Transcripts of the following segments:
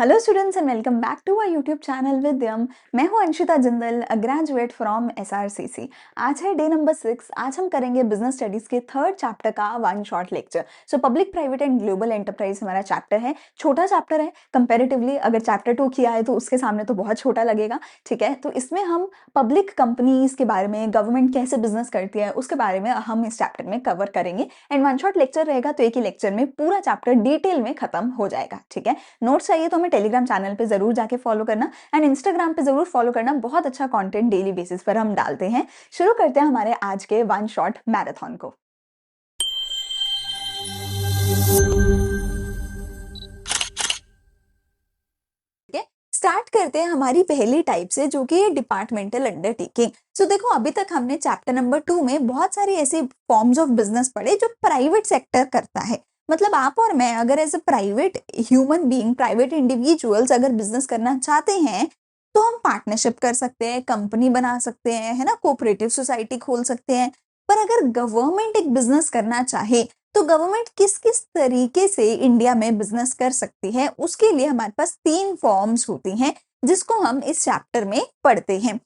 Hello students and welcome back to our YouTube channel Vidyam. मैं हूं Anshita Jindal, a graduate from SRCC. आज है day number 6। आज हम करेंगे बिजनेस स्टडीज के थर्ड चैप्टर का one shot lecture. So public private and global enterprise हमारा चैप्टर है। छोटा चैप्टर है कंपैरेटिवली, अगर चैप्टर 2 किया है तो उसके सामने तो बहुत छोटा लगेगा। ठीक है, तो इसमें हम पब्लिक कंपनीज के बारे में, गवर्नमेंट कैसे बिजनेस करती है उसके बारे में हम इस चैप्टर में कवर करेंगे। एंड वन शॉट लेक्चर रहेगा तो एक ही लेक्चर में पूरा चैप्टर डिटेल में खत्म हो जाएगा। ठीक है, नोट्स चाहिए तो हमें टेलीग्राम चैनल पे जरूर जाके फॉलो करना एंड इंस्टाग्राम पे जरूर फॉलो करना। बहुत अच्छा कंटेंट डेली बेसिस पर हम डालते हैं। शुरू करते हैं हमारे आज के वन शॉट मैराथन को। स्टार्ट करते हैं हमारी पहली टाइप से, जो कि है डिपार्टमेंटल अंडरटेकिंग। सो देखो, अभी तक हमने चैप्टर नंबर 2 में बहुत सारी ऐसी फॉर्म्स ऑफ बिजनेस पढ़े जो प्राइवेट सेक्टर करता है। मतलब आप और मैं अगर as a private human being, private individuals अगर बिजनेस करना चाहते हैं तो हम पार्टनरशिप कर सकते हैं, कंपनी बना सकते हैं, है ना, कोऑपरेटिव सोसाइटी खोल सकते हैं। पर अगर गवर्नमेंट एक बिजनेस करना चाहे तो गवर्नमेंट किस किस तरीके से इंडिया में बिजनेस कर सकती है, उसके लिए हमारे पास 3 फॉर्म्स होती हैं जिसको हम इस चैप्टर में पढ़ते हैं।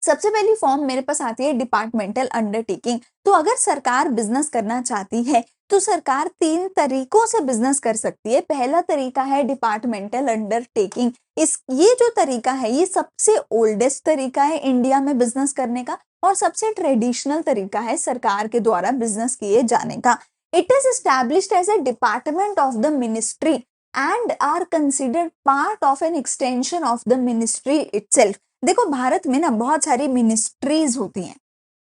सबसे पहली फॉर्म मेरे पास आती है डिपार्टमेंटल अंडरटेकिंग। तो अगर सरकार बिजनेस करना चाहती है तो सरकार 3 तरीकों से बिजनेस कर सकती है। पहला तरीका है डिपार्टमेंटल अंडरटेकिंग। ये जो तरीका है ये सबसे ओल्डेस्ट तरीका है इंडिया में बिजनेस करने का और सबसे ट्रेडिशनल तरीका है सरकार के द्वारा बिजनेस किए जाने का। It is established as a department of the ministry and are considered part of an extension of the ministry itself. देखो, भारत में ना बहुत सारी मिनिस्ट्रीज होती हैं।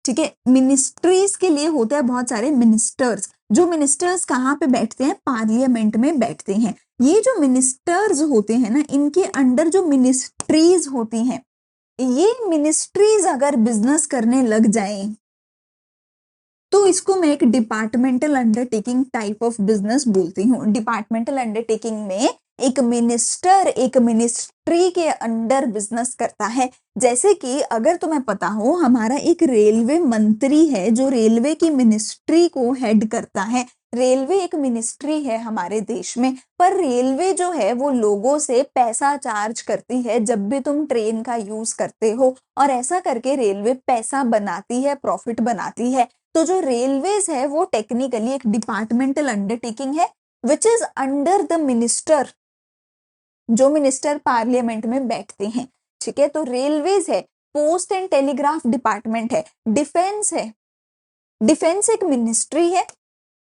ठीक है, मिनिस्ट्रीज के लिए होते हैं बहुत सारे मिनिस्टर्स। जो मिनिस्टर्स कहाँ पे बैठते हैं? पार्लियामेंट में बैठते हैं। ये जो मिनिस्टर्स होते हैं ना, इनके अंडर जो मिनिस्ट्रीज होती हैं, ये मिनिस्ट्रीज अगर बिजनेस करने लग जाएं तो इसको मैं एक departmental undertaking type of business बोलती हूँ। डिपार्टमेंटल अंडरटेकिंग में एक मिनिस्टर एक मिनिस्ट्री के अंडर बिजनेस करता है। जैसे कि अगर तुम्हें पता हो, हमारा एक रेलवे मंत्री है जो रेलवे की मिनिस्ट्री को हेड करता है। रेलवे एक मिनिस्ट्री है हमारे देश में, पर रेलवे जो है वो लोगों से पैसा चार्ज करती है जब भी तुम ट्रेन का यूज करते हो, और ऐसा करके रेलवे पैसा बनाती है, प्रॉफिट बनाती है। तो जो रेलवेज है वो टेक्निकली एक डिपार्टमेंटल अंडरटेकिंग है which is under the minister, जो मिनिस्टर पार्लियामेंट में बैठते हैं। ठीक है, तो रेलवेज है, पोस्ट एंड टेलीग्राफ डिपार्टमेंट है, डिफेंस है, डिफेंस एक मिनिस्ट्री है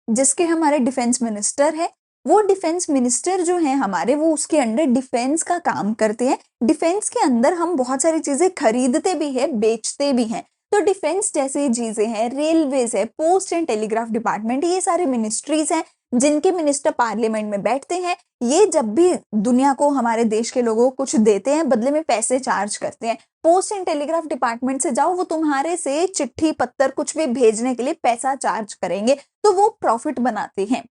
जिसके हमारे डिफेंस मिनिस्टर है। वो डिफेंस मिनिस्टर जो है हमारे, वो उसके अंडर डिफेंस का काम करते हैं। डिफेंस के अंदर हम बहुत सारी चीजें खरीदते भी है, बेचते भी हैं। तो डिफेंस जैसी चीजें हैं, रेलवेज है, पोस्ट एंड टेलीग्राफ डिपार्टमेंट, ये सारे मिनिस्ट्रीज हैं जिनके मिनिस्टर पार्लियामेंट में बैठते हैं। ये जब भी दुनिया को, हमारे देश के लोगों को कुछ देते हैं, बदले में पैसे चार्ज करते हैं। पोस्ट एंड टेलीग्राफ डिपार्टमेंट से जाओ, वो तुम्हारे से चिट्ठी पत्र कुछ भी भेजने के लिए पैसा चार्ज करेंगे, तो वो प्रॉफिट बनाते हैं।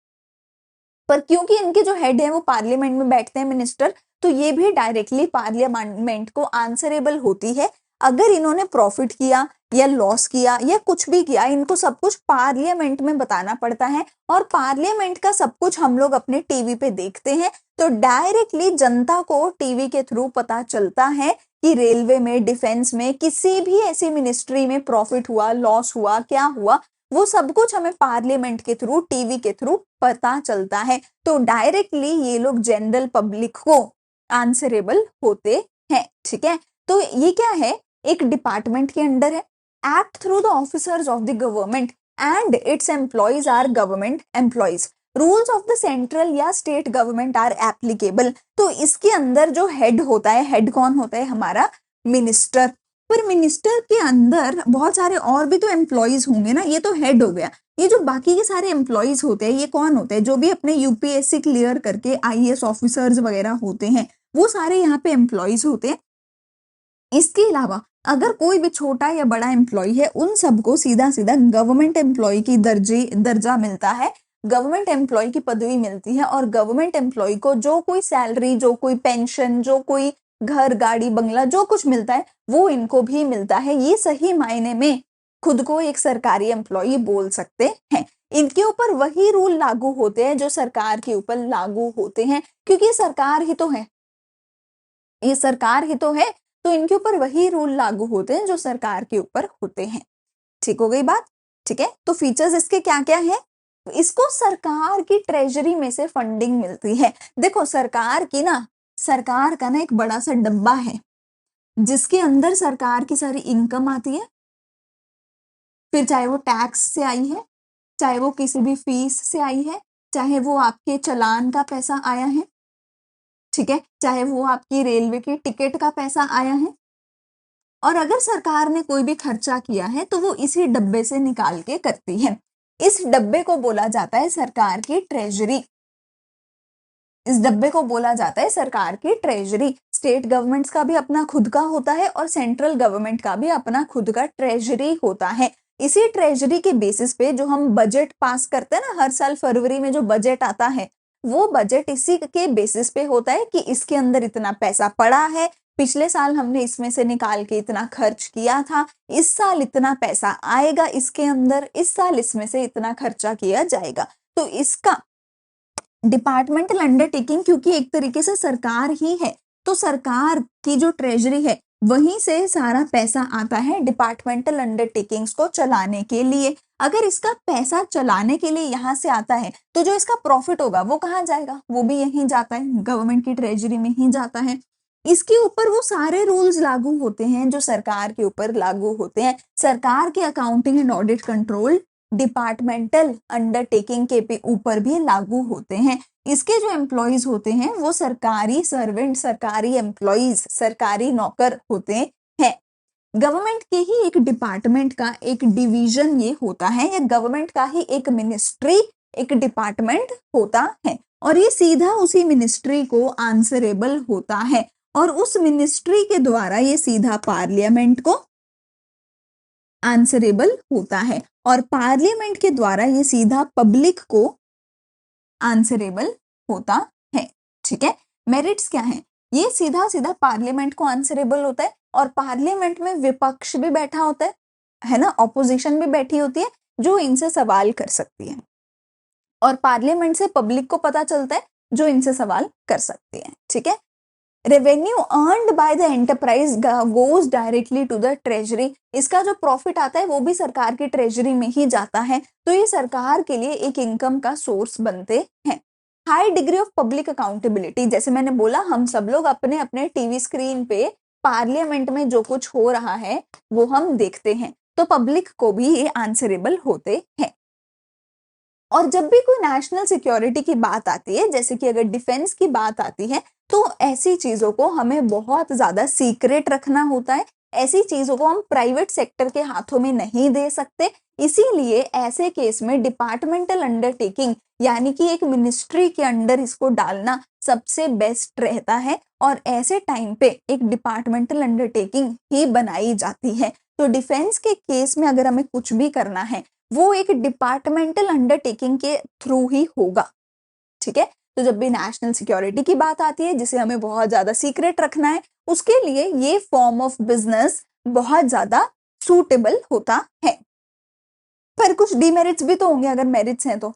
पर क्योंकि इनके जो हेड है वो पार्लियामेंट में बैठते हैं, मिनिस्टर, तो ये भी डायरेक्टली पार्लियामेंट को आंसरेबल होती है। अगर इन्होंने प्रॉफिट किया या लॉस किया या कुछ भी किया, इनको सब कुछ पार्लियामेंट में बताना पड़ता है, और पार्लियामेंट का सब कुछ हम लोग अपने टीवी पे देखते हैं। तो डायरेक्टली जनता को टीवी के थ्रू पता चलता है कि रेलवे में, डिफेंस में, किसी भी ऐसी मिनिस्ट्री में प्रॉफिट हुआ, लॉस हुआ, क्या हुआ, वो सब कुछ हमें पार्लियामेंट के थ्रू, टीवी के थ्रू पता चलता है। तो डायरेक्टली ये लोग जनरल पब्लिक को आंसरेबल होते हैं। ठीक है, तो ये क्या है? एक डिपार्टमेंट के अंडर है, act through the officers of the government and its employees are government employees. Rules of the central या स्टेट गवर्नमेंट आर एप्लीकेबल। तो इसके अंदर जो हेड होता है, हेड कौन होता है? हमारा मिनिस्टर। पर मिनिस्टर के अंदर बहुत सारे और भी तो एम्प्लॉइज होंगे ना, ये तो हेड हो गया। ये जो बाकी के सारे एम्प्लॉइज होते हैं, ये कौन होते हैं? जो भी अपने यूपीएससी क्लियर करके आईएएस ऑफिसर्स वगैरह होते हैं, वो सारे यहाँ पे एम्प्लॉइज होते हैं। इसके अलावा अगर कोई भी छोटा या बड़ा एम्प्लॉय है, उन सबको सीधा सीधा गवर्नमेंट एम्प्लॉय की दर्जा मिलता है, गवर्नमेंट एम्प्लॉय की पदवी मिलती है। और गवर्नमेंट एम्प्लॉय को जो कोई सैलरी, जो कोई पेंशन, जो कोई घर, गाड़ी, बंगला, जो कुछ मिलता है वो इनको भी मिलता है। ये सही मायने में खुद को एक सरकारी एम्प्लॉय बोल सकते हैं। इनके ऊपर वही रूल लागू होते हैं जो सरकार के ऊपर लागू होते हैं, क्योंकि ये सरकार ही तो है, ये सरकार ही तो है, तो इनके ऊपर वही रूल लागू होते हैं जो सरकार के ऊपर होते हैं। ठीक हो गई बात? ठीक है, तो फीचर्स इसके क्या क्या है? इसको सरकार की ट्रेजरी में से फंडिंग मिलती है। देखो सरकार का ना एक बड़ा सा डब्बा है जिसके अंदर सरकार की सारी इनकम आती है, फिर चाहे वो टैक्स से आई है, चाहे वो किसी भी फीस से आई है, चाहे वो आपके चालान का पैसा आया है, ठीक है, चाहे वो आपकी रेलवे की टिकट का पैसा आया है, और अगर सरकार ने कोई भी खर्चा किया है तो वो इसी डब्बे से निकाल के करती है। इस डब्बे को बोला जाता है सरकार की ट्रेजरी। इस डब्बे को बोला जाता है सरकार की ट्रेजरी। स्टेट गवर्नमेंट्स का भी अपना खुद का होता है और सेंट्रल गवर्नमेंट का भी अपना खुद का ट्रेजरी होता है। इसी ट्रेजरी के बेसिस पे जो हम बजट पास करते हैं ना, हर साल फरवरी में जो बजट आता है, वो बजट इसी के बेसिस पे होता है कि इसके अंदर इतना पैसा पड़ा है, पिछले साल हमने इसमें से निकाल के इतना खर्च किया था, इस साल इतना पैसा आएगा इसके अंदर, इस साल इसमें से इतना खर्चा किया जाएगा। तो इसका डिपार्टमेंटल अंडरटेकिंग, क्योंकि एक तरीके से सरकार ही है, तो सरकार की जो ट्रेजरी है वहीं से सारा पैसा आता है डिपार्टमेंटल अंडरटेकिंग्स को चलाने के लिए। अगर इसका पैसा चलाने के लिए यहाँ से आता है तो जो इसका प्रॉफिट होगा वो कहाँ जाएगा? वो भी यहीं जाता है, गवर्नमेंट की ट्रेजरी में ही जाता है। इसके ऊपर वो सारे रूल्स लागू होते हैं जो सरकार के ऊपर लागू होते हैं। सरकार के accounting and audit control departmental undertaking के ऊपर भी लागू होते हैं। इसके जो एम्प्लॉइज होते हैं वो सरकारी सर्वेंट, सरकारी एम्प्लॉइज, सरकारी नौकर होते हैं। गवर्नमेंट के ही एक डिपार्टमेंट का एक डिवीजन ये होता है, या गवर्नमेंट का ही एक मिनिस्ट्री, एक डिपार्टमेंट होता है, और ये सीधा उसी मिनिस्ट्री को आंसरेबल होता है, और उस मिनिस्ट्री के द्वारा ये सीधा पार्लियामेंट को आंसरेबल होता है, और पार्लियामेंट के द्वारा ये सीधा पब्लिक को आंसरेबल होता है। ठीक है, मेरिट्स क्या है? ये सीधा सीधा पार्लियामेंट को आंसरेबल होता है, और पार्लियामेंट में विपक्ष भी बैठा होता है ना, ऑपोजिशन भी बैठी होती है जो इनसे सवाल कर सकती है, और पार्लियामेंट से पब्लिक को पता चलता है जो इनसे सवाल कर सकती है। ठीक है, revenue earned by the enterprise goes directly to the treasury. इसका जो प्रॉफिट आता है वो भी सरकार की ट्रेजरी में ही जाता है, तो ये सरकार के लिए एक इनकम का सोर्स बनते हैं। High degree of public accountability, जैसे मैंने बोला हम सब लोग अपने अपने टीवी स्क्रीन पे पार्लियामेंट में जो कुछ हो रहा है वो हम देखते हैं, तो पब्लिक को भी ये आंसरेबल होते हैं। और जब भी कोई नेशनल सिक्योरिटी की बात आती है, जैसे कि अगर डिफेंस की बात आती है, तो ऐसी चीजों को हमें बहुत ज्यादा सीक्रेट रखना होता है। ऐसी चीजों को हम प्राइवेट सेक्टर के हाथों में नहीं दे सकते, इसीलिए ऐसे केस में डिपार्टमेंटल अंडरटेकिंग यानी कि एक मिनिस्ट्री के अंडर इसको डालना सबसे बेस्ट रहता है, और ऐसे टाइम पे एक डिपार्टमेंटल अंडरटेकिंग ही बनाई जाती है। तो डिफेंस के केस में अगर हमें कुछ भी करना है वो एक डिपार्टमेंटल अंडरटेकिंग के थ्रू ही होगा। ठीक है, तो जब भी नेशनल सिक्योरिटी की बात आती है जिसे हमें बहुत ज्यादा सीक्रेट रखना है, उसके लिए ये फॉर्म ऑफ बिजनेस बहुत ज्यादा सूटेबल होता है। पर कुछ डीमेरिट्स भी तो होंगे अगर मेरिट्स हैं तो।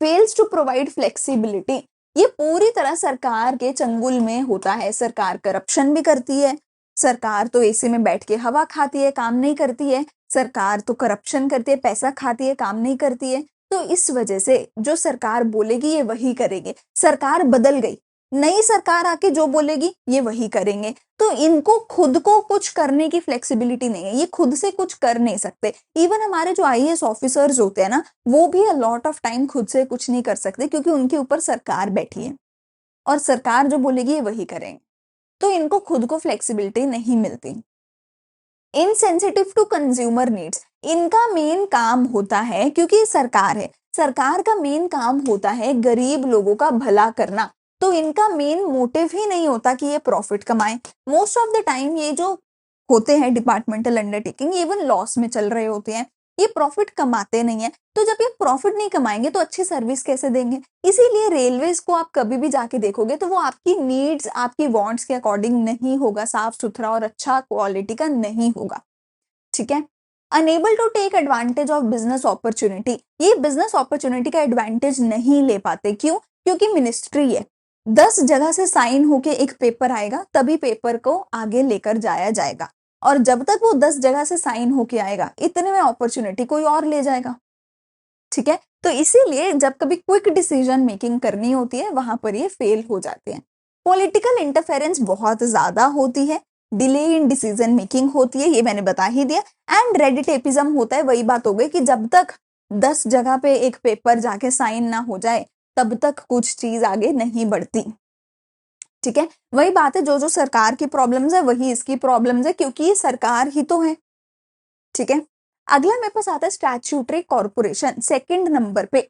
फेल्स टू प्रोवाइड फ्लेक्सिबिलिटी, ये पूरी तरह सरकार के चंगुल में होता है। सरकार करप्शन भी करती है, सरकार तो एसी में बैठ के हवा खाती है, काम नहीं करती है, सरकार तो करप्शन करती है, पैसा खाती है, काम नहीं करती है। तो इस वजह से जो सरकार बोलेगी ये वही करेंगे। सरकार बदल गई, नई सरकार आके जो बोलेगी ये वही करेंगे, तो इनको खुद को कुछ करने की फ्लेक्सिबिलिटी नहीं है, ये खुद से कुछ कर नहीं सकते। इवन हमारे जो आईएएस ऑफिसर्स होते हैं ना, वो भी अ लॉट ऑफ टाइम खुद से कुछ नहीं कर सकते, क्योंकि उनके ऊपर सरकार बैठी है और सरकार जो बोलेगी ये वही करेंगे, तो इनको खुद को फ्लेक्सिबिलिटी नहीं मिलती। इनसेंसिटिव टू कंज्यूमर नीड्स, इनका मेन काम होता है, क्योंकि सरकार है, सरकार का मेन काम होता है गरीब लोगों का भला करना, तो इनका मेन मोटिव ही नहीं होता कि ये प्रॉफिट कमाएं। मोस्ट ऑफ द टाइम ये जो होते हैं डिपार्टमेंटल अंडरटेकिंग, इवन लॉस में चल रहे होते हैं, ये प्रॉफिट कमाते नहीं है। तो जब ये प्रॉफिट नहीं कमाएंगे तो अच्छी सर्विस कैसे देंगे? इसीलिए रेलवेज को आप कभी भी जाके देखोगे तो वो आपकी नीड्स, आपकी वांट्स के अकॉर्डिंग नहीं होगा, साफ सुथरा और अच्छा क्वालिटी का नहीं होगा। ठीक है, unable to take advantage of business opportunity, ये बिजनेस अपॉर्चुनिटी का एडवांटेज नहीं ले पाते। क्यों? क्योंकि मिनिस्ट्री है, 10 जगह से साइन होके एक पेपर आएगा, तभी पेपर को आगे लेकर जाया जाएगा, और जब तक वो 10 जगह से साइन होके आएगा, इतने में अपॉर्चुनिटी कोई और ले जाएगा। ठीक है, तो इसीलिए जब कभी क्विक डिसीजन मेकिंग करनी होती है, वहां पर ये फेल हो जाते हैं। पॉलिटिकल इंटरफेरेंस बहुत ज्यादा होती है, डिले इन डिसीजन मेकिंग होती है, ये मैंने बता ही दिया। एंड रेडिटेपिज्म होता है, वही बात हो गई कि जब तक 10 जगह पे एक पेपर जाके साइन ना हो जाए, तब तक कुछ चीज आगे नहीं बढ़ती। ठीक है, वही बात है, जो जो सरकार की प्रॉब्लम्स है वही इसकी प्रॉब्लम्स है, क्योंकि ये सरकार ही तो है। ठीक है, अगला मेरे पास आता है स्टैट्यूटरी कॉर्पोरेशन, सेकंड नंबर पे।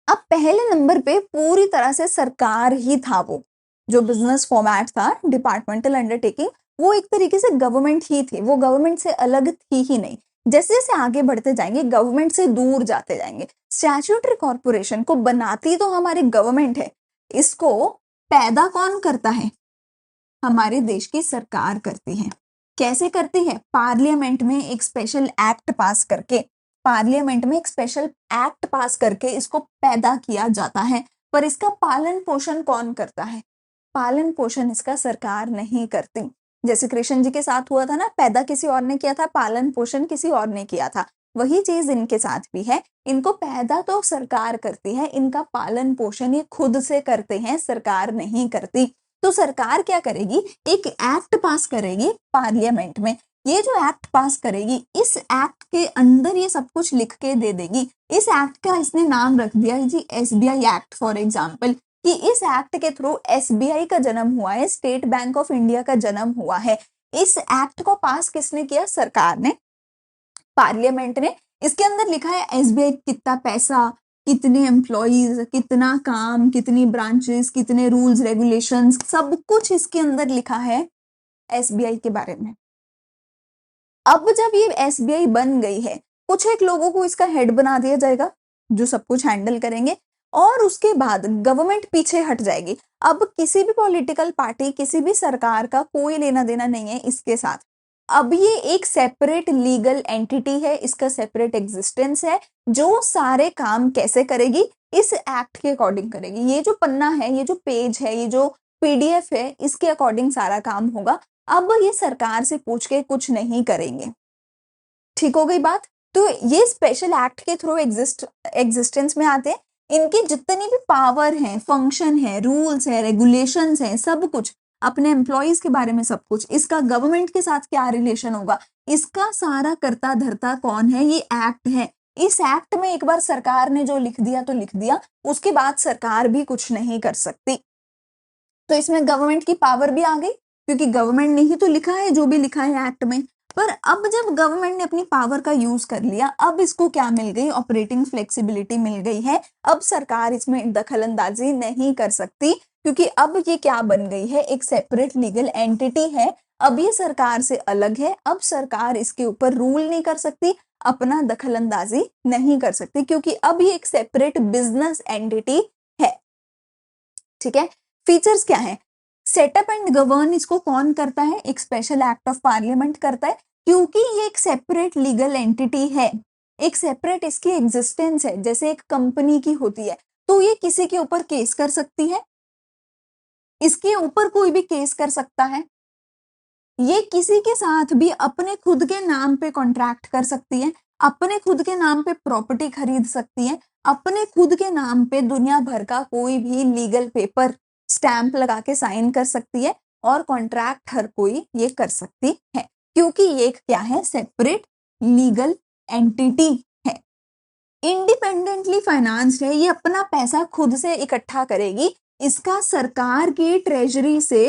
अब पहले नंबर पे पूरी तरह से सरकार ही था, वो जो बिजनेस फॉर्मेट था डिपार्टमेंटल अंडरटेकिंग, वो एक तरीके से गवर्नमेंट ही थी, वो गवर्नमेंट से अलग थी ही नहीं। जैसे जैसे आगे बढ़ते जाएंगे, गवर्नमेंट से दूर जाते जाएंगे। स्टैट्यूटरी कॉर्पोरेशन को बनाती तो हमारी गवर्नमेंट है, इसको पैदा कौन करता है? हमारे देश की सरकार करती है। कैसे करती है? पार्लियामेंट में एक स्पेशल एक्ट पास करके, पार्लियामेंट में एक स्पेशल एक्ट पास करके इसको पैदा किया जाता है। पर इसका पालन पोषण कौन करता है? पालन पोषण इसका सरकार नहीं करती। जैसे कृष्ण जी के साथ हुआ था ना, पैदा किसी और ने किया था, पालन पोषण किसी और ने किया था। वही चीज इनके साथ भी है, इनको पैदा तो सरकार करती है, इनका पालन पोषण ये खुद से करते हैं, सरकार नहीं करती। तो सरकार क्या करेगी? एक एक्ट पास करेगी पार्लियामेंट में। ये जो एक्ट पास करेगी, इस एक्ट के अंदर ये सब कुछ लिख के दे देगी। इस एक्ट का इसने नाम रख दिया है जी एसबीआई एक्ट, फॉर एग्जाम्पल, कि इस एक्ट के थ्रू एसबीआई का जन्म हुआ है, स्टेट बैंक ऑफ इंडिया का जन्म हुआ है। इस एक्ट को पास किसने किया? सरकार ने, पार्लियामेंट ने। इसके अंदर लिखा है एसबीआई कितना पैसा, कितने एम्प्लॉइज, कितना काम, कितनी ब्रांचेस, कितने रूल्स रेगुलेशंस, सब कुछ इसके अंदर लिखा है एसबीआई के बारे में। अब जब ये एसबीआई बन गई है, कुछ एक लोगों को इसका हेड बना दिया जाएगा जो सब कुछ हैंडल करेंगे, और उसके बाद गवर्नमेंट पीछे हट जाएगी। अब किसी भी पॉलिटिकल पार्टी, किसी भी सरकार का कोई लेना देना नहीं है इसके साथ। अब ये एक सेपरेट लीगल एंटिटी है, इसका सेपरेट एग्जिस्टेंस है, जो सारे काम कैसे करेगी? इस एक्ट के अकॉर्डिंग करेगी। ये जो पन्ना है, ये जो पेज है, ये जो पीडीएफ है, इसके अकॉर्डिंग सारा काम होगा। अब ये सरकार से पूछ के कुछ नहीं करेंगे। ठीक हो गई बात? तो ये स्पेशल एक्ट के थ्रू एग्जिस्टेंस में आते हैं। इनकी जितनी भी पावर है, फंक्शन है, रूल्स है, रेगुलेशंस है, सब कुछ, अपने एम्प्लॉइज के बारे में सब कुछ, इसका गवर्नमेंट के साथ क्या रिलेशन होगा, इसका सारा करता धरता कौन है? ये एक्ट है। इस एक्ट में एक बार सरकार ने जो लिख दिया तो लिख दिया, उसके बाद सरकार भी कुछ नहीं कर सकती। तो इसमें गवर्नमेंट की पावर भी आ गई, क्योंकि गवर्नमेंट ने ही तो लिखा है जो भी लिखा है एक्ट में। पर अब जब गवर्नमेंट ने अपनी पावर का यूज कर लिया, अब इसको क्या मिल गई? ऑपरेटिंग फ्लेक्सिबिलिटी मिल गई है। अब सरकार इसमें दखल अंदाजी नहीं कर सकती, क्योंकि अब ये क्या बन गई है? एक सेपरेट लीगल एंटिटी है। अब ये सरकार से अलग है। अब सरकार इसके ऊपर रूल नहीं कर सकती, अपना दखल अंदाजी नहीं कर सकती, क्योंकि अब ये एक सेपरेट बिजनेस एंटिटी है। ठीक है, फीचर्स क्या है? सेटअप एंड गवर्न इसको कौन करता है? एक स्पेशल एक्ट ऑफ पार्लियामेंट करता है, क्योंकि ये एक सेपरेट लीगल एंटिटी है, एक सेपरेट इसकी एग्जिस्टेंस है, जैसे एक कंपनी की होती है। तो ये किसी के ऊपर केस कर सकती है, इसके ऊपर कोई भी केस कर सकता है। ये किसी के साथ भी अपने खुद के नाम पे कॉन्ट्रैक्ट कर सकती है, अपने खुद के नाम पे प्रॉपर्टी खरीद सकती है, अपने खुद के नाम पे दुनिया भर का कोई भी लीगल पेपर स्टैंप लगा के साइन कर सकती है, और कॉन्ट्रैक्ट हर कोई ये कर सकती है, क्योंकि ये क्या है? सेपरेट लीगल एंटिटी है, इंडिपेंडेंटली फाइनेंस्ड है, ये अपना पैसा खुद से इकट्ठा करेगी, इसका सरकार की ट्रेजरी से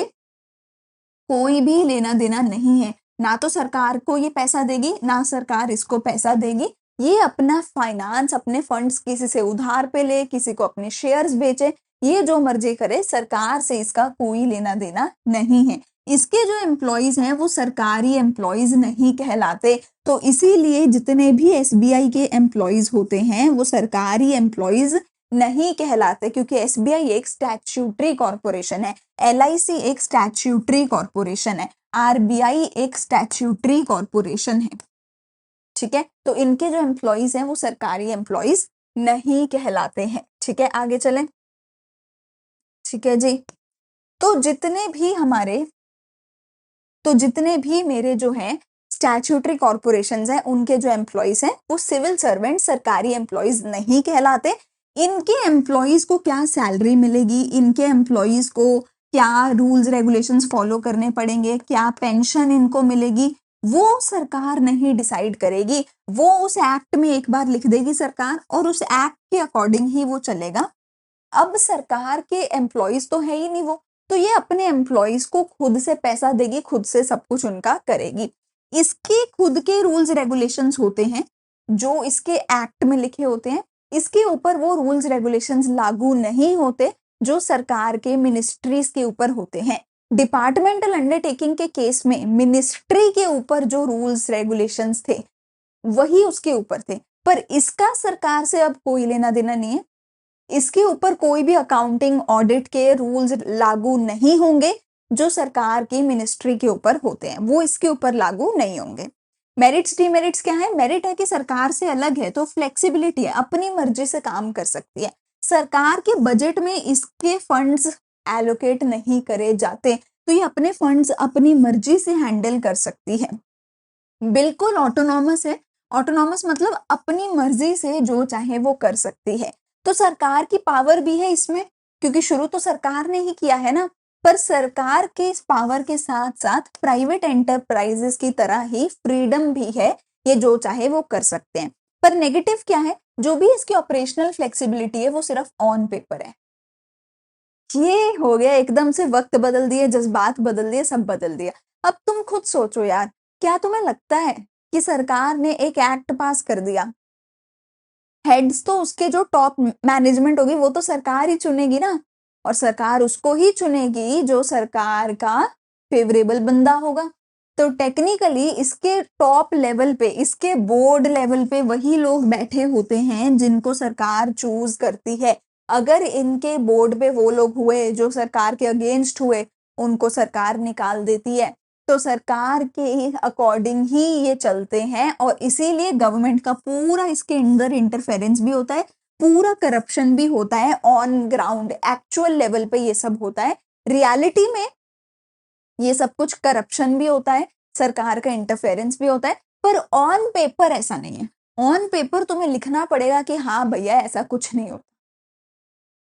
कोई भी लेना देना नहीं है। ना तो सरकार को ये पैसा देगी, ना सरकार इसको पैसा देगी। ये अपना फाइनेंस, अपने फंड्स किसी से उधार पे ले, किसी को अपने शेयर्स बेचे, ये जो मर्जी करे, सरकार से इसका कोई लेना देना नहीं है। इसके जो एम्प्लॉइज हैं वो सरकारी एम्प्लॉइज नहीं कहलाते। तो इसीलिए जितने भी एसबीआई के एम्प्लॉइज होते हैं वो सरकारी एम्प्लॉइज नहीं कहलाते, क्योंकि एसबीआई एक स्टैट्यूटरी कॉर्पोरेशन है, एलआईसी एक स्टैट्यूटरी कॉर्पोरेशन है, आरबीआई एक स्टैट्यूटरी कॉर्पोरेशन है। ठीक है, तो इनके जो एम्प्लॉइज हैं वो सरकारी एम्प्लॉइज नहीं कहलाते हैं। ठीक है, आगे चलें। ठीक है जी, तो जितने भी मेरे जो हैं स्टैट्यूटरी कॉर्पोरेशंस हैं, उनके जो एम्प्लॉइज हैं वो सिविल सर्वेंट, सरकारी एम्प्लॉइज नहीं कहलाते। इनके एम्प्लॉइज को क्या सैलरी मिलेगी, इनके एम्प्लॉइज को क्या रूल्स रेगुलेशंस फॉलो करने पड़ेंगे, क्या पेंशन इनको मिलेगी, वो सरकार नहीं डिसाइड करेगी। वो उस एक्ट में एक बार लिख देगी सरकार, और उस एक्ट के अकॉर्डिंग ही वो चलेगा। अब सरकार के एम्प्लॉइज तो है ही नहीं वो, तो ये अपने एम्प्लॉइज को खुद से पैसा देगी, खुद से सब कुछ उनका करेगी। इसके खुद के रूल्स रेगुलेशंस होते हैं जो इसके एक्ट में लिखे होते हैं। इसके ऊपर वो रूल्स रेगुलेशंस लागू नहीं होते जो सरकार के मिनिस्ट्रीज के ऊपर होते हैं। डिपार्टमेंटल अंडरटेकिंग के केस में मिनिस्ट्री के ऊपर जो रूल्स रेगुलेशंस थे वही उसके ऊपर थे, पर इसका सरकार से अब कोई लेना देना नहीं है। इसके ऊपर कोई भी अकाउंटिंग ऑडिट के रूल्स लागू नहीं होंगे जो सरकार की मिनिस्ट्री के ऊपर होते हैं, वो इसके ऊपर लागू नहीं होंगे। मेरिट्स डीमेरिट्स क्या है? मेरिट है कि सरकार से अलग है तो फ्लेक्सिबिलिटी है, अपनी मर्जी से काम कर सकती है। सरकार के बजट में इसके फंड्स एलोकेट नहीं करे जाते, तो ये अपने फंड्स अपनी मर्जी से हैंडल कर सकती है, बिल्कुल ऑटोनॉमस है। ऑटोनॉमस मतलब अपनी मर्जी से जो चाहे वो कर सकती है। तो सरकार की पावर भी है इसमें, क्योंकि शुरू तो सरकार ने ही किया है ना। पर सरकार के इस पावर के साथ साथ प्राइवेट एंटरप्राइजेस की तरह ही फ्रीडम भी है, ये जो चाहे वो कर सकते हैं। पर नेगेटिव क्या है? जो भी इसकी ऑपरेशनल फ्लेक्सिबिलिटी है वो सिर्फ ऑन पेपर है। ये हो गया, एकदम से वक्त बदल दिए, जज्बात बदल दिए, सब बदल दिया। अब तुम खुद सोचो यार, क्या तुम्हें लगता है कि सरकार ने एक एक्ट पास कर दिया, हेड्स तो उसके जो टॉप मैनेजमेंट होगी वो तो सरकार ही चुनेगी ना, और सरकार उसको ही चुनेगी जो सरकार का फेवरेबल बंदा होगा। तो टेक्निकली इसके टॉप लेवल पे, इसके बोर्ड लेवल पे वही लोग बैठे होते हैं जिनको सरकार चूज करती है। अगर इनके बोर्ड पे वो लोग हुए जो सरकार के अगेंस्ट हुए, उनको सरकार निकाल देती है। तो सरकार के अकॉर्डिंग ही ये चलते हैं, और इसीलिए गवर्नमेंट का पूरा इसके अंदर इंटरफेरेंस भी होता है, पूरा करप्शन भी होता है। ऑन ग्राउंड एक्चुअल लेवल पे ये सब होता है, रियलिटी में ये सब कुछ करप्शन भी होता है, सरकार का इंटरफेरेंस भी होता है। पर ऑन पेपर ऐसा नहीं है। ऑन पेपर तुम्हें लिखना पड़ेगा कि हाँ भैया ऐसा कुछ नहीं होता,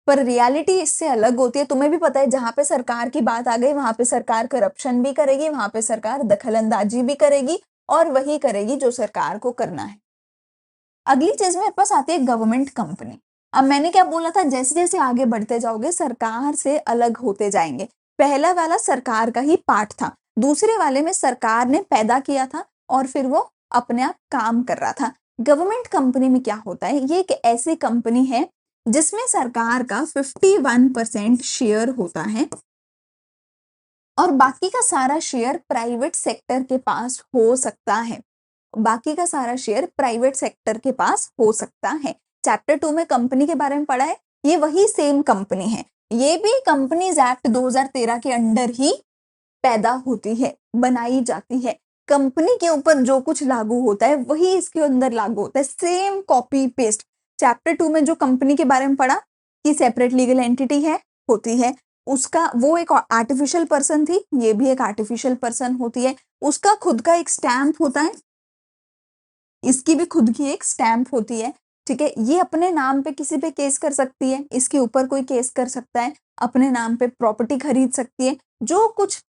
पर रियलिटी इससे अलग होती है। तुम्हें भी पता है, जहां पे सरकार की बात आ गई वहां पे सरकार करप्शन भी करेगी, वहां पे सरकार दखलंदाजी भी करेगी, और वही करेगी जो सरकार को करना है। अगली चीज मेरे पास आती है गवर्नमेंट कंपनी। अब मैंने क्या बोला था, जैसे जैसे आगे बढ़ते जाओगे सरकार से अलग होते जाएंगे। पहला वाला सरकार का ही पार्ट था, दूसरे वाले में सरकार ने पैदा किया था और फिर वो अपने आप काम कर रहा था। गवर्नमेंट कंपनी में क्या होता है, ये एक ऐसी कंपनी है जिसमें सरकार का 51% शेयर होता है, और बाकी का सारा शेयर प्राइवेट सेक्टर के पास हो सकता है। बाकी का सारा शेयर प्राइवेट सेक्टर के पास हो सकता है। चैप्टर 2 में कंपनी के बारे में पढ़ा है, ये वही सेम कंपनी है। ये भी कंपनीज एक्ट 2013 के अंडर ही पैदा होती है, बनाई जाती है। कंपनी के ऊपर जो कुछ लागू होता है वही इसके अंदर लागू होता है, सेम कॉपी पेस्ट। चैप्टर 2 में जो कंपनी के बारे में पढ़ा कि सेपरेट लीगल एंटिटी है, होती है, उसका वो एक आर्टिफिशियल पर्सन थी, ये भी एक आर्टिफिशियल पर्सन होती है। उसका खुद का एक स्टैंप होता है, इसकी भी खुद की एक स्टैंप होती है। ठीक है, ये अपने नाम पे किसी पे केस कर सकती है, इसके ऊपर कोई केस कर सकता है, अपने नाम पे प्रॉपर्टी खरीद सकती है। जो कुछ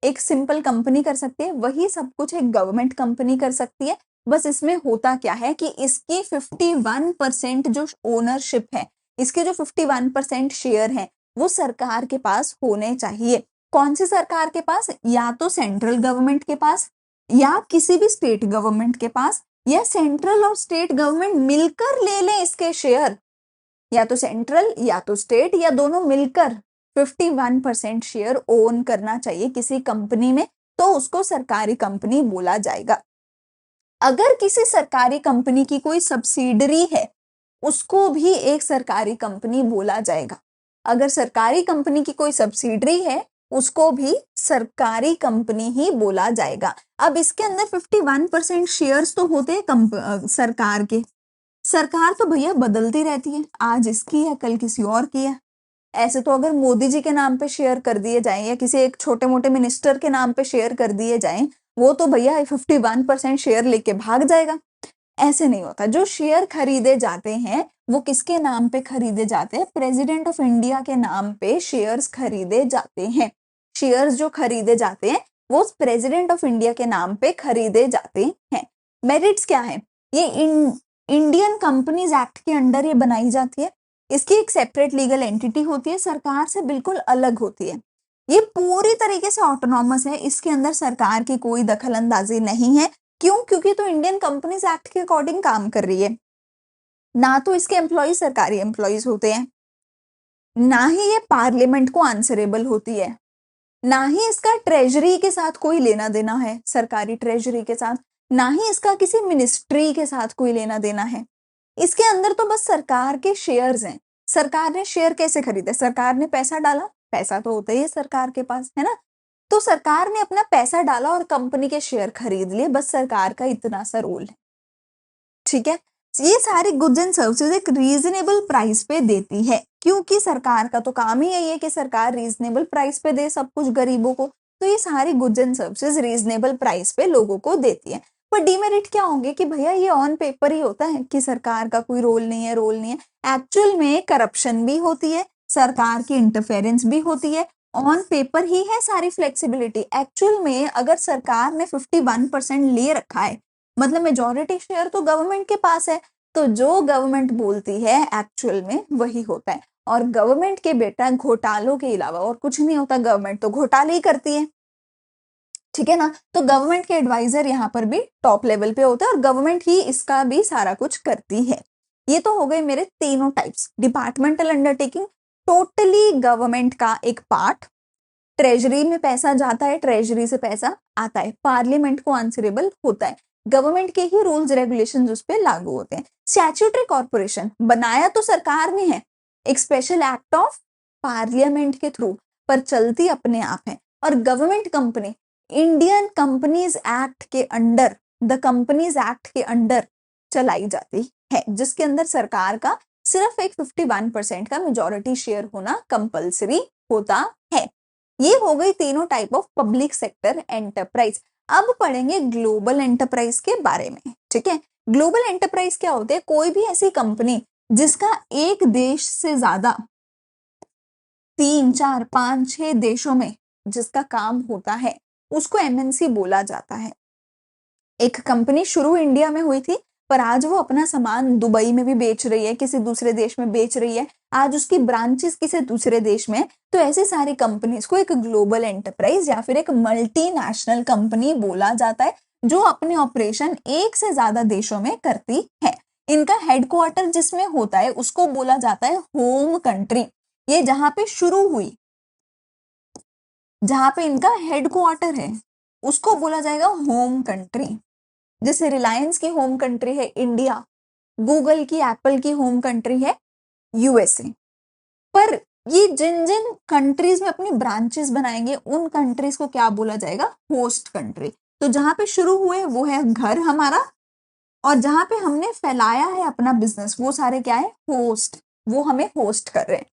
एक सिंपल कंपनी कर सकती है वही सब कुछ एक गवर्नमेंट कंपनी कर सकती है। बस इसमें होता क्या है कि इसकी 51% जो ओनरशिप है, इसके जो 51% शेयर है वो सरकार के पास होने चाहिए। कौन सी सरकार के पास? या तो सेंट्रल गवर्नमेंट के पास, या किसी भी स्टेट गवर्नमेंट के पास, या सेंट्रल और स्टेट गवर्नमेंट मिलकर ले लें इसके शेयर। या तो सेंट्रल या तो स्टेट या दोनों मिलकर 51% शेयर ओन करना चाहिए किसी कंपनी में, तो उसको सरकारी कंपनी बोला जाएगा। अगर किसी सरकारी कंपनी की कोई सब्सिडरी है, उसको भी एक सरकारी कंपनी बोला जाएगा। अगर सरकारी कंपनी की कोई सब्सिडरी है उसको भी सरकारी कंपनी ही बोला जाएगा। अब इसके अंदर 51% शेयर्स तो होते हैं सरकार के। सरकार तो भैया बदलती रहती है, आज इसकी है कल किसी और की है। ऐसे तो अगर मोदी जी के नाम पे शेयर कर दिए जाएं या किसी एक छोटे मोटे मिनिस्टर के नाम पे शेयर कर दिए जाएं, वो तो भैया 51% शेयर लेके भाग जाएगा। ऐसे नहीं होता। जो शेयर खरीदे जाते हैं वो किसके नाम पे खरीदे जाते हैं? प्रेसिडेंट ऑफ इंडिया के नाम पे शेयर्स खरीदे जाते हैं। शेयर्स जो खरीदे जाते हैं वो प्रेसिडेंट ऑफ इंडिया के नाम पे खरीदे जाते हैं। मेरिट्स क्या है? ये इंडियन कंपनीज एक्ट के अंडर ये बनाई जाती है। इसकी एक सेपरेट लीगल एंटिटी होती है, सरकार से बिल्कुल अलग होती है। ये पूरी तरीके से ऑटोनॉमस है, इसके अंदर सरकार की कोई दखल अंदाजी नहीं है। क्यों? क्योंकि तो इंडियन कंपनीज एक्ट के अकॉर्डिंग काम कर रही है। ना तो इसके एम्प्लॉय सरकारी एम्प्लॉयज होते हैं, ना ही ये पार्लियामेंट को आंसरेबल होती है, ना ही इसका ट्रेजरी के साथ कोई लेना देना है, सरकारी ट्रेजरी के साथ, ना ही इसका किसी मिनिस्ट्री के साथ कोई लेना देना है। इसके अंदर तो बस सरकार के शेयर्स हैं। सरकार ने शेयर कैसे खरीदे? सरकार ने पैसा डाला, पैसा तो होता ही है सरकार के पास, है ना? तो सरकार ने अपना पैसा डाला और कंपनी के शेयर खरीद लिए, बस सरकार का इतना सा रोल है। ठीक है, ये सारी गुड्स एंड सर्विसेज एक रीजनेबल प्राइस पे देती है, क्योंकि सरकार का तो काम ही यही है कि सरकार रीजनेबल प्राइस पे दे सब कुछ गरीबों को। तो ये सारी goods and services reasonable price पे लोगों को देती है। पर डीमेरिट क्या होंगे कि भैया ये ऑन पेपर ही होता है कि सरकार का कोई रोल नहीं है, रोल नहीं है। एक्चुअल में करप्शन भी होती है, सरकार की इंटरफेरेंस भी होती है। ऑन पेपर ही है सारी फ्लेक्सिबिलिटी, एक्चुअल में अगर सरकार ने 51% ले रखा है, मतलब मेजॉरिटी शेयर तो गवर्नमेंट के पास है, तो जो गवर्नमेंट बोलती है एक्चुअल में वही होता है। और गवर्नमेंट के बेटा घोटालों के अलावा और कुछ नहीं होता, गवर्नमेंट तो घोटाले ही करती है। ठीक है ना? तो गवर्नमेंट के एडवाइजर यहाँ पर भी टॉप लेवल पे होता है और गवर्नमेंट ही इसका भी सारा कुछ करती है। ये तो हो गए मेरे तीनों types. Departmental undertaking totally government का एक पार्ट, ट्रेजरी में पैसा जाता है, ट्रेजरी से पैसा आता है, पार्लियामेंट को आंसरेबल होता है, गवर्नमेंट के ही रूल्स रेगुलेशंस उस पर लागू होते हैं। स्टैट्यूटरी कॉर्पोरेशन बनाया तो सरकार ने है, एक स्पेशल एक्ट ऑफ पार्लियामेंट के थ्रू, पर चलती अपने आप है। और government company Indian companies act के अंडर, द कंपनीज एक्ट के अंडर चलाई जाती है, जिसके अंदर सरकार का सिर्फ एक 51% का मेजॉरिटी शेयर होना कंपल्सरी होता है। ये हो गई तीनों type of public sector enterprise. अब पढ़ेंगे ग्लोबल एंटरप्राइज के बारे में। ठीक है, ग्लोबल एंटरप्राइज क्या होते हैं? कोई भी ऐसी कंपनी जिसका एक देश से ज्यादा 3, 4, 5, 6 देशों में जिसका काम होता है उसको एमएनसी बोला जाता है। एक कंपनी शुरू इंडिया में हुई थी, पर आज वो अपना सामान दुबई में भी बेच रही है, किसी दूसरे देश में बेच रही है, आज उसकी ब्रांचेस किसी दूसरे देश में। तो ऐसी सारी कंपनीज को एक ग्लोबल एंटरप्राइज या फिर एक मल्टीनेशनल कंपनी बोला जाता है, जो अपने ऑपरेशन एक से ज्यादा देशों में करती है। इनका हेडक्वार्टर जिसमें होता है उसको बोला जाता है होम कंट्री। ये जहां पे शुरू हुई, जहां पे इनका हेडक्वार्टर है, उसको बोला जाएगा होम कंट्री। जैसे रिलायंस की होम कंट्री है इंडिया, गूगल की, एप्पल की होम कंट्री है यूएसए। पर ये जिन जिन कंट्रीज में अपनी ब्रांचेस बनाएंगे उन कंट्रीज को क्या बोला जाएगा? Host country. तो जहां पे शुरू हुए वो है घर हमारा, और जहां पे हमने फैलाया है अपना बिजनेस वो सारे क्या है? होस्ट। वो हमें होस्ट कर रहे हैं।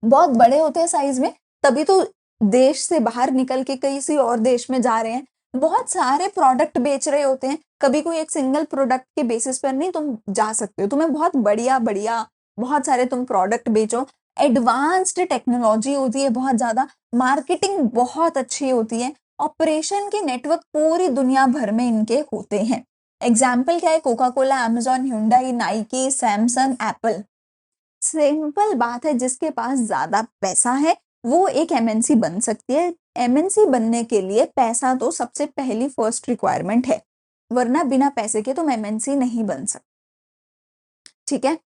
बहुत बड़े होते हैं साइज में, तभी तो देश से बाहर निकल के किसी और देश में जा रहे हैं, बहुत सारे प्रोडक्ट बेच रहे होते हैं। कभी कोई एक सिंगल प्रोडक्ट के बेसिस पर नहीं तुम जा सकते हो, तुम्हें बहुत बढ़िया बढ़िया बहुत सारे तुम प्रोडक्ट बेचो। एडवांस्ड टेक्नोलॉजी होती है बहुत ज्यादा, मार्केटिंग बहुत अच्छी होती है, ऑपरेशन के नेटवर्क पूरी दुनिया भर में इनके होते हैं। एग्जाम्पल क्या है? Coca Cola, Amazon, Hyundai, Nike, Samsung, Apple. Simple बात है, जिसके पास ज्यादा पैसा है वो एक एमएनसी बन सकती है। एमएनसी बनने के लिए पैसा तो सबसे पहली फर्स्ट रिक्वायरमेंट है, वरना बिना पैसे के तुम एमएनसी नहीं बन सकते। ठीक है,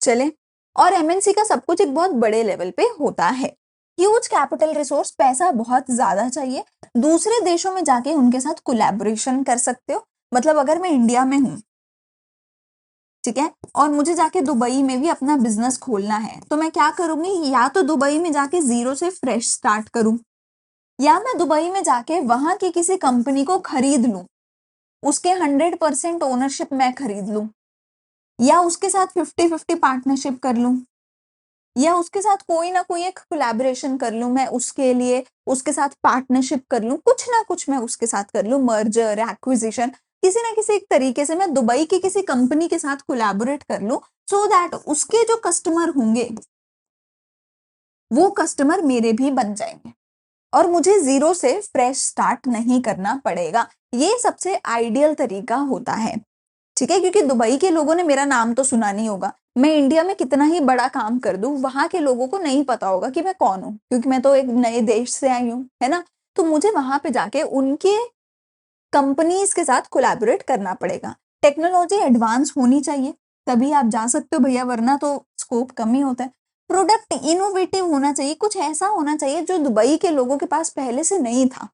चले। और एमएनसी का सब कुछ एक बहुत बड़े लेवल पे होता है। ह्यूज कैपिटल रिसोर्स, पैसा बहुत ज्यादा चाहिए। दूसरे देशों में जाके उनके साथ कोलैबोरेशन कर सकते हो। मतलब अगर मैं इंडिया में हूं ठीक है, और मुझे जाके दुबई में भी अपना बिजनेस खोलना है, तो मैं क्या करूंगी, या तो दुबई में जाके जीरो से फ्रेश स्टार्ट करूं, या मैं दुबई में जाके वहां की किसी कंपनी को खरीद लूं, उसके 100% ओनरशिप मैं खरीद लूं, या उसके साथ 50-50 पार्टनरशिप कर लूं, या उसके साथ कोई ना कोई एक कोलैबोरेशन कर लूं, मैं उसके लिए उसके साथ पार्टनरशिप कर लूं, कुछ ना कुछ मैं उसके साथ कर लूं, मर्जर एक्विजिशन, किसी ना किसी एक तरीके से मैं दुबई की किसी कंपनी के साथ कोलैबोरेट कर लूं, सो दैट उसके जो कस्टमर होंगे वो कस्टमर मेरे भी बन जाएंगे और मुझे जीरो से फ्रेश स्टार्ट नहीं करना पड़ेगा। ये सबसे आइडियल तरीका होता है, ठीक है, क्योंकि दुबई के लोगों ने मेरा नाम तो सुना नहीं होगा, मैं इंडिया में कितना ही बड़ा काम कर दूं, वहां के लोगों को नहीं पता होगा कि मैं कौन हूं, क्योंकि मैं तो एक नए देश से आई हूं, है ना। तो मुझे वहां पे जाके उनके कंपनीज के साथ कोलैबोरेट करना पड़ेगा। टेक्नोलॉजी एडवांस होनी चाहिए, तभी आप जा सकते हो भैया, वरना तो स्कोप कम ही होता है। प्रोडक्ट इनोवेटिव होना चाहिए, कुछ ऐसा होना चाहिए जो दुबई के लोगों के पास पहले से नहीं था।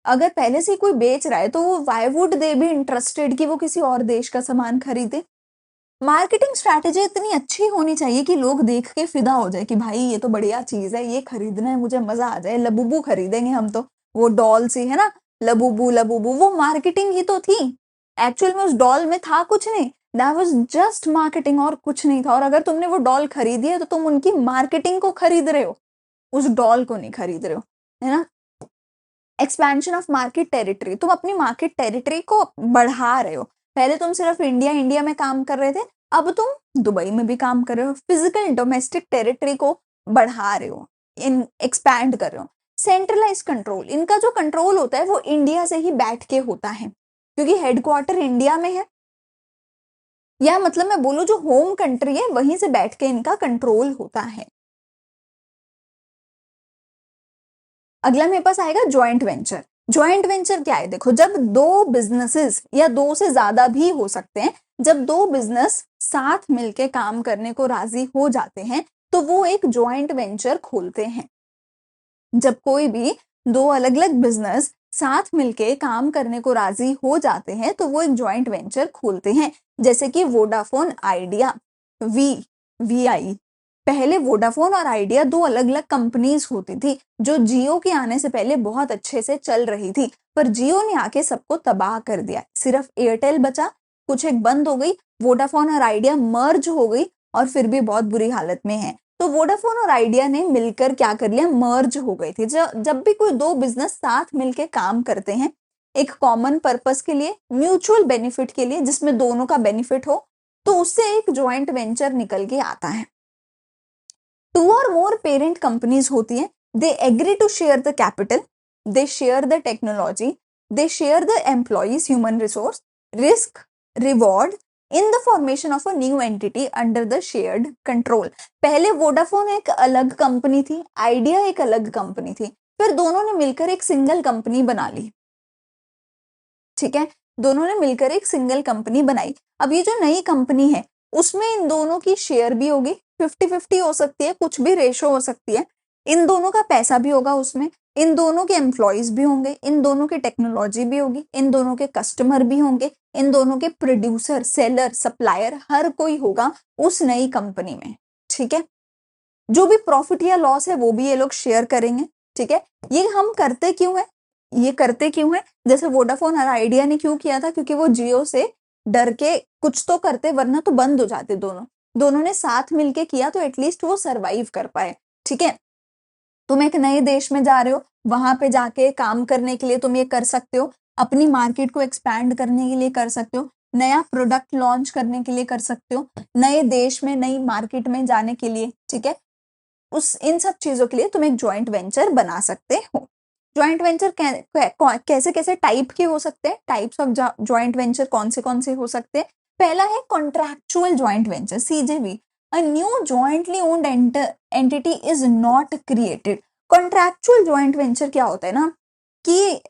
अगर पहले से कोई बेच रहा है तो वो why would they be interested कि वो किसी और देश का सामान खरीदे। मार्केटिंग स्ट्रैटेजी इतनी अच्छी होनी चाहिए कि लोग देख के फिदा हो जाए कि भाई ये तो बढ़िया चीज है, ये खरीदना है, मुझे मजा आ जाए, लबूबू खरीदेंगे हम तो, वो डॉल सी है ना, लबूबू लबूबू, वो मार्केटिंग ही तो थी। एक्चुअल में उस डॉल में था कुछ नहीं, दैट वाज जस्ट मार्केटिंग, और कुछ नहीं था। और अगर तुमने वो डॉल खरीदी है तो तुम उनकी मार्केटिंग को खरीद रहे हो, उस डॉल को नहीं खरीद रहे हो, है ना। एक्सपेंशन ऑफ मार्केट टेरिटरी, तुम अपनी मार्केट टेरिटरी को बढ़ा रहे हो। पहले तुम सिर्फ इंडिया इंडिया में काम कर रहे थे, अब तुम दुबई में भी काम कर रहे हो, फिजिकल डोमेस्टिक टेरिटरी को बढ़ा रहे हो, इन एक्सपैंड कर रहे हो। सेंट्रलाइज कंट्रोल, इनका जो कंट्रोल होता है वो इंडिया से ही बैठ के होता है, क्योंकि हेडक्वार्टर इंडिया में है, या मतलब मैं बोलूं जो होम कंट्री है वहीं से बैठ के इनका कंट्रोल होता है। अगला मेरे पास आएगा ज्वाइंट वेंचर। ज्वाइंट वेंचर क्या है, देखो, जब दो बिजनेसेस या दो से ज्यादा भी हो सकते हैं, जब दो बिजनेस साथ मिलके काम करने को राजी हो जाते हैं तो वो एक ज्वाइंट वेंचर खोलते हैं। जब कोई भी दो अलग अलग बिजनेस साथ मिलके काम करने को राजी हो जाते हैं तो वो एक ज्वाइंट वेंचर खोलते हैं, जैसे कि वोडाफोन आइडिया, वी वी आई। पहले वोडाफोन और आइडिया दो अलग अलग कंपनीज होती थी जो जियो के आने से पहले बहुत अच्छे से चल रही थी, पर जियो ने आके सबको तबाह कर दिया, सिर्फ एयरटेल बचा, कुछ एक बंद हो गई, वोडाफोन और आइडिया मर्ज हो गई और फिर भी बहुत बुरी हालत में है। तो वोडाफोन और आइडिया ने मिलकर क्या कर लिया, मर्ज हो गई थी। जब भी कोई दो बिजनेस साथ मिलके काम करते हैं एक कॉमन पर्पस के लिए, म्यूचुअल बेनिफिट के लिए, जिसमें दोनों का बेनिफिट हो, तो उससे एक ज्वाइंट वेंचर निकल के आता है। टू और मोर पेरेंट कंपनीज होती हैं, they agree to share the capital, they share the technology, they share the employees human resource, risk, reward in the formation of a new entity under the shared control. पहले Vodafone एक अलग company थी, idea एक अलग company थी, फिर दोनों ने मिलकर एक सिंगल कंपनी बना ली, ठीक है, दोनों ने मिलकर एक सिंगल कंपनी बनाई। अब ये जो नई कंपनी है उसमें इन दोनों की शेयर भी होगी, 50-50 हो सकती है, कुछ भी रेशो हो सकती है, इन दोनों का पैसा भी होगा उसमें, इन दोनों के एम्प्लॉयज भी होंगे, इन दोनों की टेक्नोलॉजी भी होगी, इन दोनों के कस्टमर भी होंगे, इन दोनों के प्रोड्यूसर, सेलर, सप्लायर, हर कोई होगा उस नई कंपनी में, ठीक है। जो भी प्रॉफिट या लॉस है वो भी ये लोग शेयर करेंगे, ठीक है। ये हम करते क्यों है, ये करते क्यों है, जैसे वोडाफोन और आइडिया ने क्यों किया था, क्योंकि वो जियो से डर के कुछ तो करते, वरना तो बंद हो जाते दोनों, दोनों ने साथ मिलके किया तो एटलीस्ट वो सरवाइव कर पाए, ठीक है। तुम एक नए देश में जा रहे हो, वहां पे जाके काम करने के लिए तुम ये कर सकते हो, अपनी मार्केट को एक्सपैंड करने के लिए कर सकते हो, नया प्रोडक्ट लॉन्च करने के लिए कर सकते हो, नए देश में नई मार्केट में जाने के लिए, ठीक है। उस इन सब चीजों के लिए तुम एक ज्वाइंट वेंचर बना सकते हो। ज्वाइंट वेंचर कैसे कैसे टाइप के हो सकते हैं, टाइप्स ऑफ ज्वाइंट वेंचर कौन से हो सकते हैं। पहला है contractual joint venture, CJV. A new jointly owned entity is not created. Contractual joint venture क्या होता है ना, कि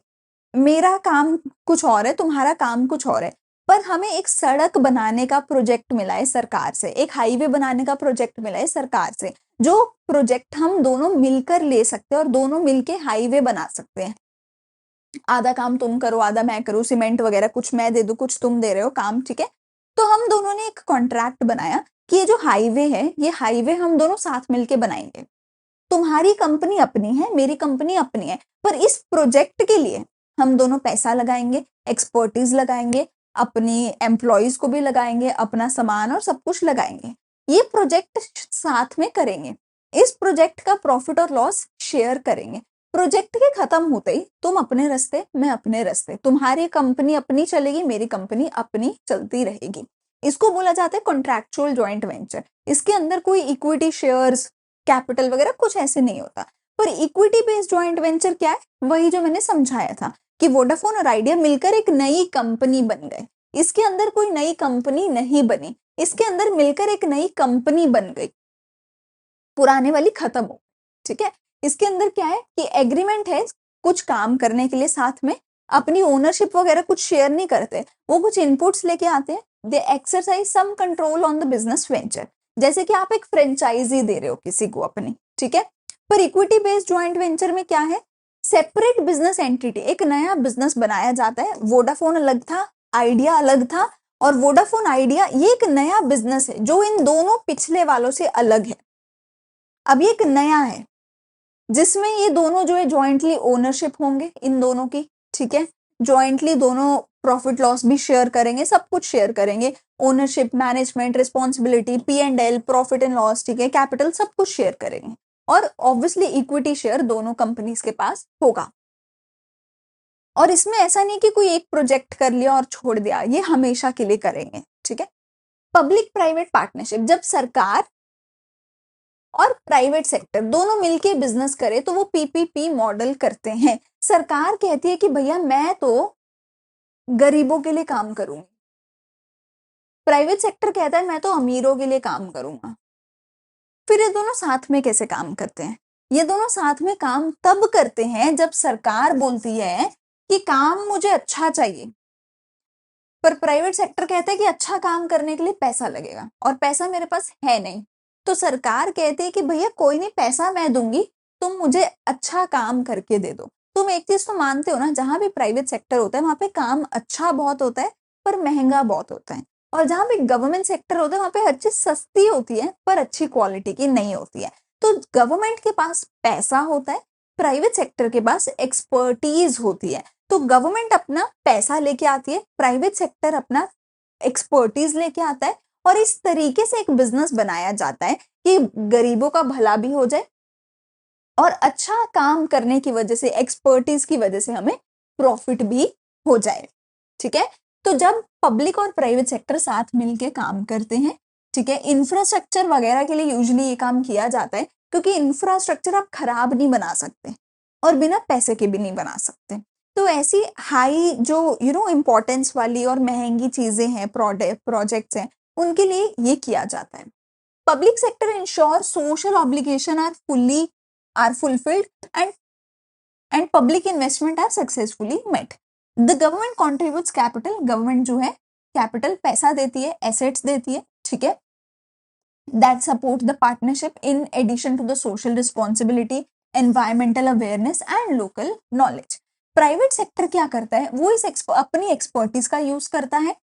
मेरा काम कुछ और है, तुम्हारा काम कुछ और है, पर हमें एक सड़क बनाने का प्रोजेक्ट मिला है सरकार से, एक हाईवे बनाने का प्रोजेक्ट मिला है सरकार से, जो प्रोजेक्ट हम दोनों मिलकर ले सकते हैं और दोनों मिलके हाईवे बना सकते हैं। आधा काम तुम करो, आधा मैं करूँ, सीमेंट वगैरह कुछ मैं दे दूं, कुछ तुम दे रहे हो काम, ठीक है। तो हम दोनों ने एक कॉन्ट्रैक्ट बनाया कि ये जो हाईवे है, ये हाईवे हम दोनों साथ मिलके बनाएंगे। तुम्हारी कंपनी अपनी है, मेरी कंपनी अपनी है, पर इस प्रोजेक्ट के लिए हम दोनों पैसा लगाएंगे, एक्सपर्टीज लगाएंगे, अपनी एम्प्लॉयज को भी लगाएंगे, अपना सामान और सब कुछ लगाएंगे। ये प्रोजेक्ट साथ में करेंगे। इस प्रोजेक्ट का प्रॉफिट और लॉस शेयर करेंगे। प्रोजेक्ट के खत्म होते ही तुम अपने रास्ते, मैं अपने रास्ते, तुम्हारी कंपनी अपनी चलेगी, मेरी कंपनी अपनी चलती रहेगी। इसको बोला जाता है कॉन्ट्रैक्चुअल जॉइंट वेंचर। इसके अंदर कोई इक्विटी शेयर्स, कैपिटल वगैरह कुछ ऐसे नहीं होता। पर इक्विटी बेस्ड जॉइंट वेंचर क्या है? वही जो मैंने समझाया था कि वोडाफोन और आइडिया मिलकर एक नई कंपनी बन गए। इसके अंदर कोई नई कंपनी नहीं बनी, इसके अंदर मिलकर एक नई कंपनी बन गई, पुराने वाली खत्म हो। ठीक है, इसके अंदर क्या है कि एग्रीमेंट है कुछ काम करने के लिए, साथ में अपनी ओनरशिप वगैरह कुछ शेयर नहीं करते, वो कुछ इनपुट्स लेके आते हैं। They exercise some control on the business venture, जैसे कि आप एक फ्रेंचाइजी दे रहे हो किसी को अपनी। ठीक है, पर इक्विटी बेस्ड ज्वाइंट वेंचर में क्या है? सेपरेट बिजनेस एंटिटी, एक नया बिजनेस बनाया जाता है। वोडाफोन अलग था, आइडिया अलग था, और वोडाफोन आइडिया ये एक नया बिजनेस है जो इन दोनों पिछले वालों से अलग है। अब ये एक नया है जिसमें ये दोनों जो है जॉइंटली ओनरशिप होंगे इन दोनों की। ठीक है, जॉइंटली दोनों प्रॉफिट लॉस भी शेयर करेंगे, सब कुछ शेयर करेंगे, ownership, management, responsibility, P&L, profit and loss, ठीक है, कैपिटल, सब कुछ शेयर करेंगे। और ऑब्वियसली इक्विटी शेयर दोनों कंपनीज के पास होगा। और इसमें ऐसा नहीं कि कोई एक प्रोजेक्ट कर लिया और छोड़ दिया, ये हमेशा के लिए करेंगे। ठीक है, पब्लिक प्राइवेट पार्टनरशिप, जब सरकार और प्राइवेट सेक्टर दोनों मिलके बिजनेस करे तो वो PPP मॉडल करते हैं। सरकार कहती है कि भैया मैं तो गरीबों के लिए काम करूंगी, प्राइवेट सेक्टर कहता है मैं तो अमीरों के लिए काम करूंगा। फिर ये दोनों साथ में कैसे काम करते हैं? ये दोनों साथ में काम तब करते हैं जब सरकार बोलती है कि काम मुझे अच्छा चाहिए, पर प्राइवेट सेक्टर कहता है कि अच्छा काम करने के लिए पैसा लगेगा और पैसा मेरे पास है नहीं। तो सरकार कहती है कि भैया कोई नहीं, पैसा मैं दूंगी, तुम मुझे अच्छा काम करके दे दो। तुम एक चीज तो मानते हो ना, जहां भी प्राइवेट सेक्टर होता है वहां पे काम अच्छा बहुत होता है पर महंगा बहुत होता है, और जहां पे गवर्नमेंट सेक्टर होता है वहां पे हर चीज सस्ती होती है पर अच्छी क्वालिटी की नहीं होती है। तो गवर्नमेंट के पास पैसा होता है, प्राइवेट सेक्टर के पास एक्सपर्टीज होती है। तो गवर्नमेंट अपना पैसा लेके आती है, प्राइवेट सेक्टर अपना एक्सपर्टीज लेके आता है, और इस तरीके से एक बिजनेस बनाया जाता है कि गरीबों का भला भी हो जाए और अच्छा काम करने की वजह से, एक्सपर्टीज की वजह से हमें प्रॉफिट भी हो जाए। ठीक है, तो जब पब्लिक और प्राइवेट सेक्टर साथ मिलके काम करते हैं, ठीक है, इंफ्रास्ट्रक्चर वगैरह के लिए यूजुअली ये काम किया जाता है, क्योंकि इंफ्रास्ट्रक्चर आप खराब नहीं बना सकते और बिना पैसे के भी नहीं बना सकते। तो ऐसी हाई जो इंपॉर्टेंस वाली और महंगी चीजें हैं, प्रोजेक्ट्स हैं, उनके लिए ये किया जाता है। Public sector ensure social obligation are fulfilled and public investment are successfully met. The government contributes capital, government जो है कैपिटल पैसा देती है, एसेट्स देती है। ठीक है, that support the partnership in addition to the social responsibility, environmental awareness and local knowledge. Private sector क्या करता है? वो अपनी एक्सपर्टीज का यूज करता है,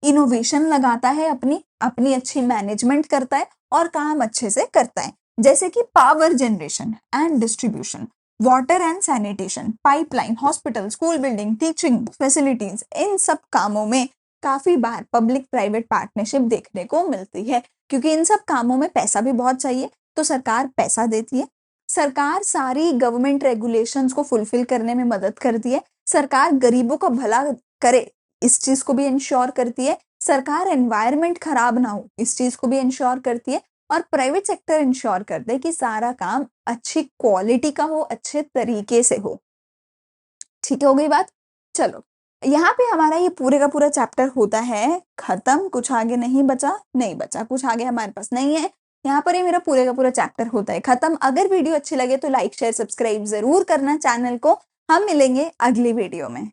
इनोवेशन लगाता है, अपनी अपनी अच्छी मैनेजमेंट करता है और काम अच्छे से करता है। जैसे कि power generation and distribution, water and sanitation, pipeline, hospital, school building, teaching facilities, इन सब कामों में काफी बार पब्लिक प्राइवेट पार्टनरशिप देखने को मिलती है, क्योंकि इन सब कामों में पैसा भी बहुत चाहिए, तो सरकार पैसा देती है। सरकार सारी गवर्नमेंट रेगुलेशंस को फुलफिल करने में मदद करती है। सरकार गरीबों का भला करे, इस चीज को भी इंश्योर करती है। सरकार एनवायरनमेंट खराब ना हो, इस चीज को भी इंश्योर करती है। और प्राइवेट सेक्टर इंश्योर करते हैं कि सारा काम अच्छी क्वालिटी का हो, अच्छे तरीके से हो। ठीक है, हो गई बात। चलो, यहाँ पे हमारा ये पूरे का पूरा चैप्टर होता है खत्म। कुछ आगे नहीं बचा, नहीं बचा, कुछ आगे हमारे पास नहीं है। यहाँ पर ये मेरा पूरे का पूरा चैप्टर होता है खत्म। अगर वीडियो अच्छी लगे तो लाइक शेयर सब्सक्राइब जरूर करना चैनल को। हम मिलेंगे अगली वीडियो में।